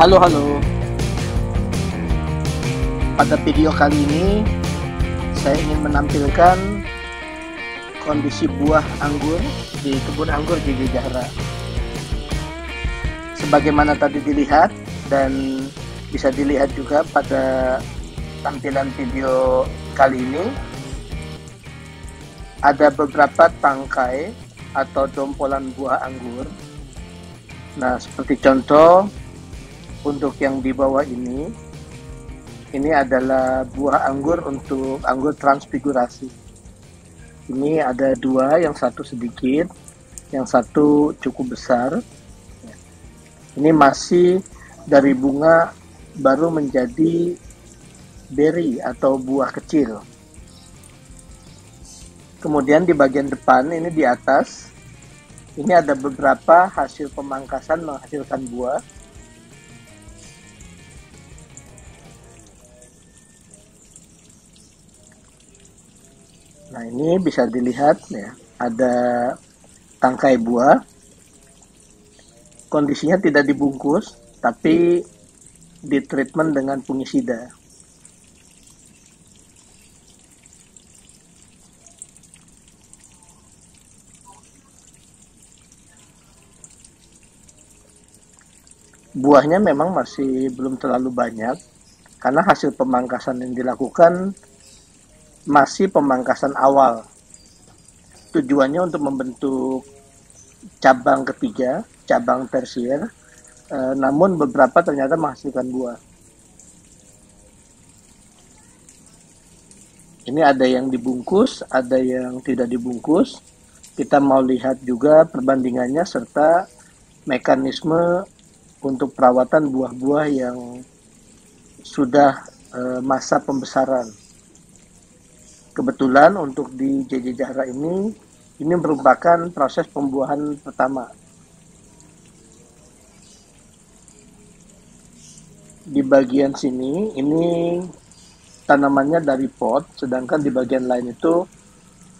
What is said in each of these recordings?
Halo, halo. Pada video kali ini, saya ingin menampilkan kondisi buah anggur di kebun anggur JJ Zahra. Sebagaimana tadi dilihat dan bisa dilihat juga pada tampilan video kali ini, ada beberapa tangkai atau dompolan buah anggur. Nah, seperti contoh, untuk yang di bawah ini adalah buah anggur untuk anggur transfigurasi. Ini ada dua, yang satu sedikit, yang satu cukup besar. Ini masih dari bunga baru menjadi beri atau buah kecil. Kemudian di bagian depan ini di atas, ini ada beberapa hasil pemangkasan menghasilkan buah. Nah, ini bisa dilihat ya, ada tangkai buah. Kondisinya tidak dibungkus, tapi ditreatment dengan fungisida. Buahnya memang masih belum terlalu banyak, karena hasil pemangkasan yang dilakukan masih pemangkasan awal. Tujuannya untuk membentuk cabang ketiga, cabang tersier, namun beberapa ternyata menghasilkan buah. Ini ada yang dibungkus, ada yang tidak dibungkus. Kita mau lihat juga perbandingannya serta mekanisme untuk perawatan buah-buah yang sudah masa pembesaran. Kebetulan untuk di JJ Zahra ini merupakan proses pembuahan pertama. Di bagian sini, ini tanamannya dari pot, sedangkan di bagian lain itu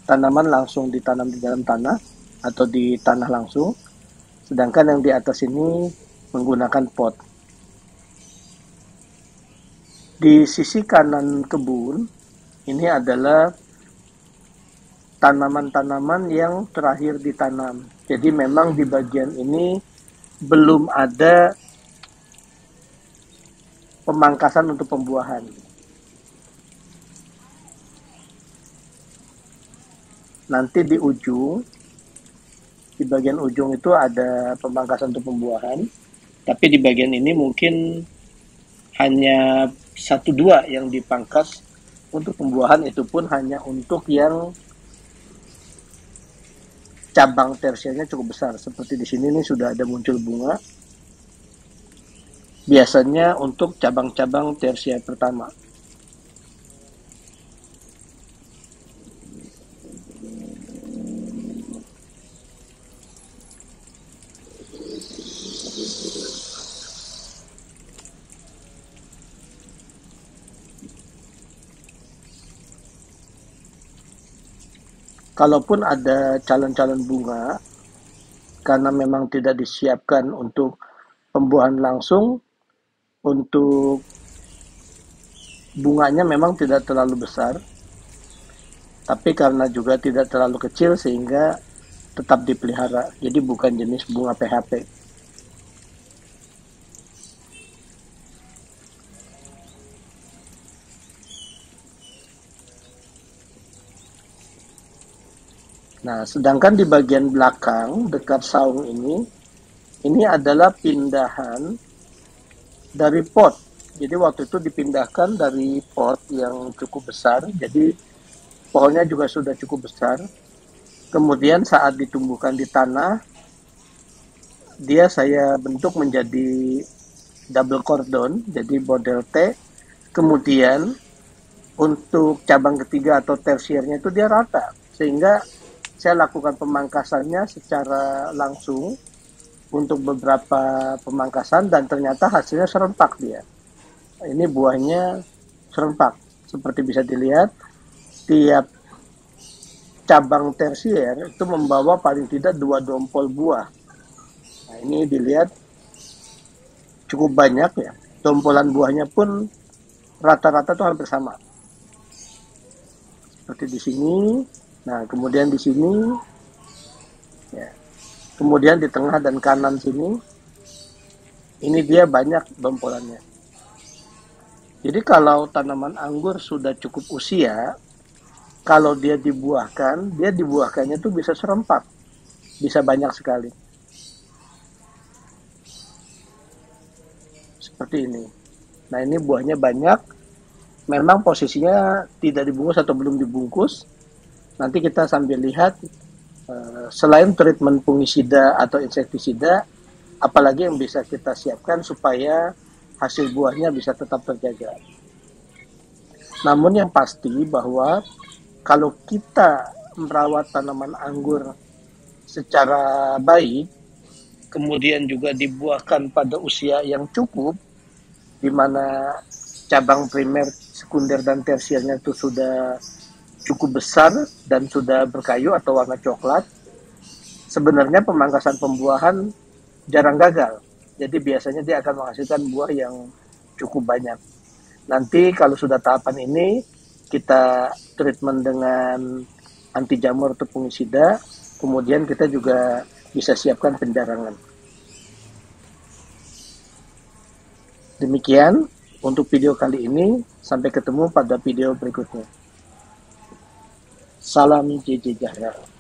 tanaman langsung ditanam di dalam tanah atau di tanah langsung, sedangkan yang di atas ini menggunakan pot. Di sisi kanan kebun, ini adalah tanaman-tanaman yang terakhir ditanam. Jadi memang di bagian ini belum ada pemangkasan untuk pembuahan. Nanti di ujung, di bagian ujung itu ada pemangkasan untuk pembuahan. Tapi di bagian ini mungkin hanya 1-2 yang dipangkas untuk pembuahan, itu pun hanya untuk yang cabang tersiernya cukup besar. Seperti di sini nih sudah ada muncul bunga. Biasanya untuk cabang-cabang tersier pertama. Kalaupun ada calon-calon bunga, karena memang tidak disiapkan untuk pembuahan langsung, untuk bunganya memang tidak terlalu besar, tapi karena juga tidak terlalu kecil sehingga tetap dipelihara. Jadi bukan jenis bunga PHP. Nah, sedangkan di bagian belakang dekat saung ini adalah pindahan dari pot. Jadi waktu itu dipindahkan dari pot yang cukup besar, jadi pohonnya juga sudah cukup besar. Kemudian saat ditumbuhkan di tanah, dia saya bentuk menjadi double cordon, jadi model T. Kemudian untuk cabang ketiga atau tersiernya itu dia rata, sehingga saya lakukan pemangkasannya secara langsung untuk beberapa pemangkasan dan ternyata hasilnya serempak dia. Ini buahnya serempak, seperti bisa dilihat tiap cabang tersier itu membawa paling tidak 2 dompol buah. Nah, ini dilihat cukup banyak ya. Dompolan buahnya pun rata-rata tuh hampir sama. Seperti di sini. Nah, kemudian di sini ya. Kemudian di tengah dan kanan sini ini dia banyak dompolannya. Jadi kalau tanaman anggur sudah cukup usia, kalau dia dibuahkannya tuh bisa serempak, bisa banyak sekali. Seperti ini. Nah, ini buahnya banyak. Memang posisinya tidak dibungkus atau belum dibungkus. Nanti kita sambil lihat, selain treatment fungisida atau insektisida, apalagi yang bisa kita siapkan supaya hasil buahnya bisa tetap terjaga. Namun yang pasti bahwa kalau kita merawat tanaman anggur secara baik, kemudian juga dibuahkan pada usia yang cukup, di mana cabang primer, sekunder, dan tersiernya itu sudah cukup besar dan sudah berkayu atau warna coklat, sebenarnya pemangkasan pembuahan jarang gagal. Jadi biasanya dia akan menghasilkan buah yang cukup banyak. Nanti kalau sudah tahapan ini, kita treatment dengan anti jamur atau fungisida, kemudian kita juga bisa siapkan penjarangan. Demikian untuk video kali ini, sampai ketemu pada video berikutnya. Salam JJ Jahra.